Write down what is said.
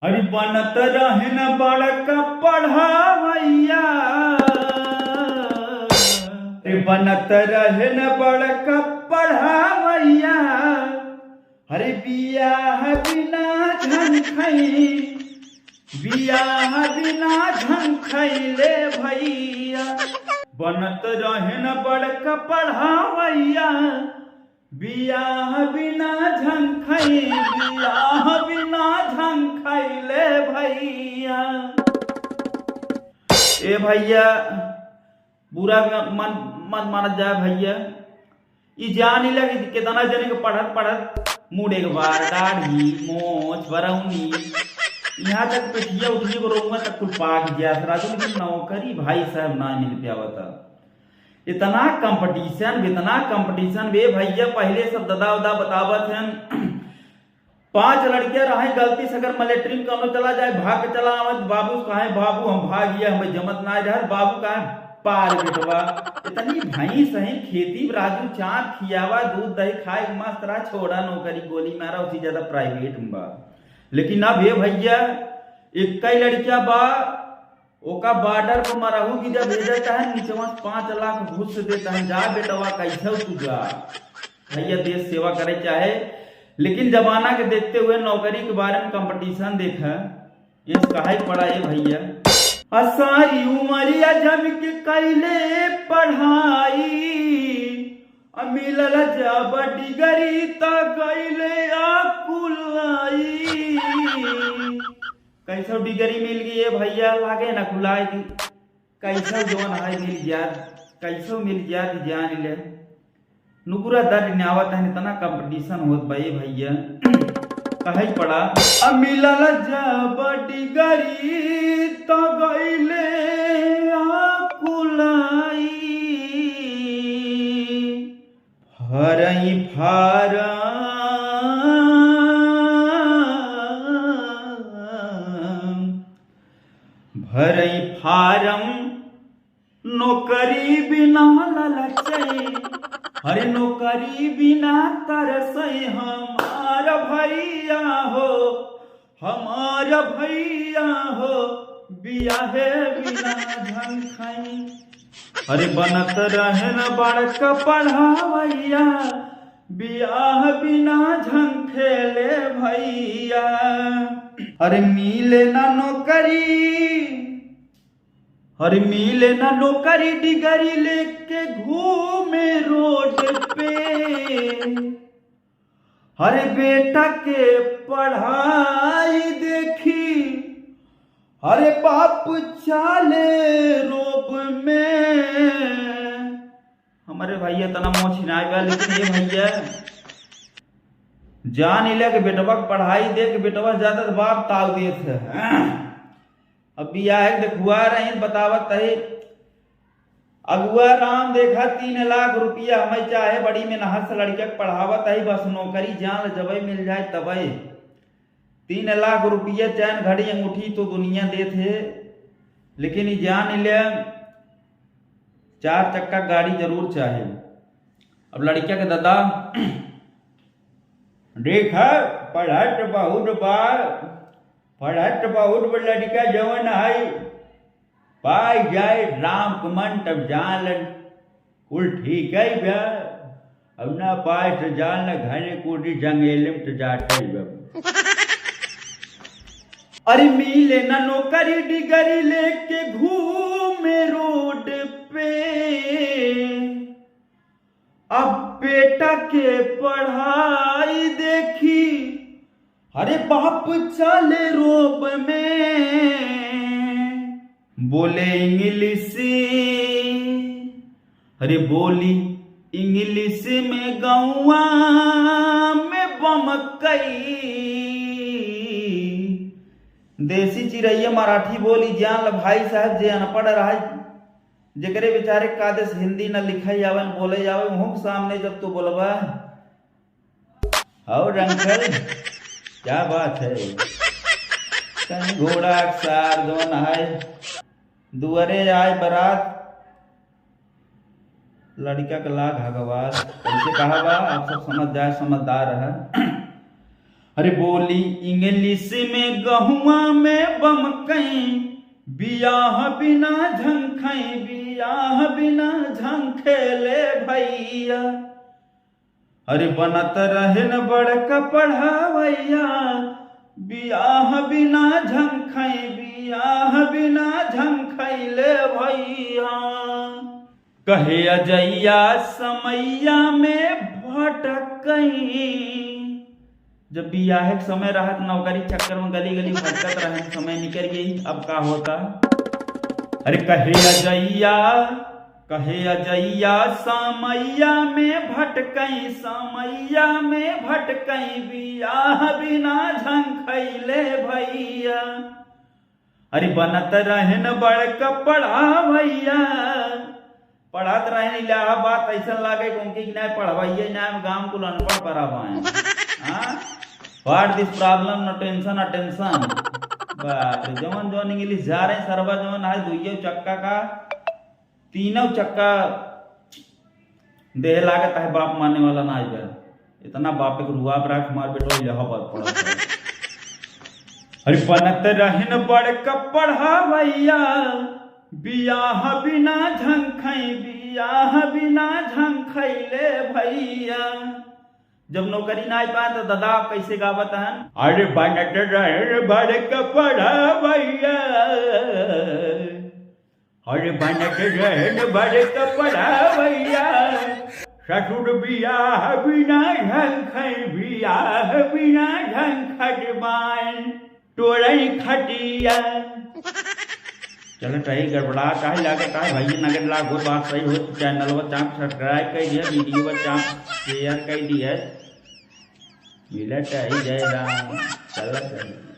अरे बनत रहे न बड़का पढ़ावैया, अरे बनत रहे न बड़का पढ़ावैया। अरे बियाह बिना झंखई, बियाह बिना झंखैले भैया। बनत रहे न बड़का पढ़ावैया, बियाह बिना झंखई, बियाह बिना झंखैले भैया। ए भैया बुरा मत मानत जाए भैया। ई जान ही लगे कितना जने के पढ़त पढ़त मुड़ एक बार दाढ़ी मोछ बरौनी यहाँ तक पिठिया उठिया को रोंगा तक कुल पाक गया था। लेकिन नौकरी भाई साहब ना मिल पाया था। इतना कंपटीशन वे भैया। पहले सब दादा उदा बतावत हैं 5 लड़कियां रहे गलती से अगर मिलिट्री में कौन चला जाए भाग के चला आवत, बाबू कहे बाबू हम भाग गया हमें जमत ना रह, बाबू कहे पार बेटवा। इतनी भाई सही खेती राजू चाँद खियावा दूध दही खाए मस्त रहा, छोड़ा नौकरी गोली मारा उसी ज्यादा प्राइवेट में बा। लेकिन अब ये भैया एक कई लड़कियां बा ओका बॉर्डर को मरहू की जब भेजता है नीचे 5 लाख घूस देता है। जा बेटवा कैसे तू जा भैया, देश सेवा करे चाहे। लेकिन जमाना के देखते हुए नौकरी के बारे में कंपटीशन देखा ये कहा पड़ा है भैया। सारी उमरिया जब के कैले पढ़ाई, मिलल जब डिगरी त गईले अकुलाई। कैसे डिगरी मिल गई है भैया, लागे न खुलाए की कैसे जोन है मिल गया, कैसे मिल गया कि जान ले नुकुरा दर न्यावत है। इतना कंपटीशन होत भाई भैया कहे पड़ा। मिलल जब डिगरी तो गईले अकुलाई। फरई फारम भरई फारम नौकरी बिना ललचई। अरे नौकरी बिना तरसई हमार भैया हो, हमार भैया हो, बियाहे बिना झंखई। अरे बनत रहे न बड़का पढ़ावैया, बियाह बिना झंखेले भैया। अरे मिले ना नौकरी, अरे मिले ना नौकरी डिगरी लेके घूमे रोड पे। अरे बेटा के पढ़ाई देखी, अरे बाप चाले रोब में। हमारे भैया तना मोछ ना गया। लेकिन ये भैया जान ही ले के बेटवा पढ़ाई दे के बेटवा ज्यादा बाप ताल देत है। अब बियाह देखुआ रही बतावत है अगुआ राम देखा 3 लाख रुपया हमें चाहे बड़ी में नहस लड़के पढ़ावत है। बस नौकरी जान जब मिल जाए तब 3 लाख रुपया चैन घड़ी अंगूठी तो दुनिया दे थे। लेकिन ये जान ले 4 चक्का गाड़ी जरूर चाहे। अब लड़किया के दादा देखा पढ़त बहुत बार, पढ़त बहुत लड़का जवन है पाई जाए राम कमन तब जान कुल ठीक है भैया। अब ना पाए तो जान ल घने कूटी जंगेले में तो जाते ही। अरे मिले ना नौकरी डिगरी लेके घूमे रोड पे। अब बेटा के पढ़ाई देखी, अरे बाप चले रोब में। बोले इंग्लिश, अरे बोली इंग्लिश में गौआ में बमकई। देसी चिड़ैया मराठी बोली जान ल भाई साहब। जे अनपढ़ रहा जेकरे बेचारे कादेश हिंदी न लिखे जावन बोले जावे वह सामने जब तो बोलबा और अंकल क्या बात है। कहीं घोड़ा अक्सर दोन है दुअरे आए बरात लड़का का लाग हगवार कैसे कहा बा आप सब समझ जाए समझदार है। अरे बोली इंग्लिश में गहुआ में बमकई, बियाह बिना झंखई, बियाह बिना झंखेले भैया। अरे बनत रहे न बड़का पढ़ावैया, बियाह बिना झंखई, बियाह बिना झंखैले भैया। कहे अजैया समैया में भटकई, जब बियाह के समय रहा नौकरी चक्कर में गली गली भटकत रहे, समय निकल गई, अब का होता। अरे कहे अजैया समैया में भटकई, समैया में भटकई, बियाह बिना झंखैले भैया। अरे बनत रहन बड़का पढ़ावैया, पढ़त रहे इलाहाबाद, ऐसा लागे कि नहीं पढ़वाइए ना गांव को अनपढ़ पढ़ावाए। What this problem, no tension attention. बाप रे, जवन जवन इंग्लिश जा रहे सरवा, जवन आज दुइयो चक्का का तीनों चक्का देह लागत है, बाप मानने वाला ना आएगा। इतना बाप के रुआब राख मार बेटो इलाहाबाद पढ़ा। अरे बनत रहन बड़का पढ़ावैया, बियाह बिना झंखई, बियाह बिना झंखैले भैया। जब नौकरी ना पाए तो दादा आप कैसे गावत हैं? अरे बनत रहन बड़का पढ़ावैया, अरे बनत रहन बड़का पढ़ावैया। ससुर बियाह बिना झंखई, बियाह बिना झंखट बान टोरई खटिया। चलो सही गड़बड़ा काहे लागत है भाई, नगर लागो बात सही हो तो चैनल को चाप सब्सक्राइब कर दिया, वीडियो को चाप शेयर कर दिया। मिलत है जय राम। चलत है।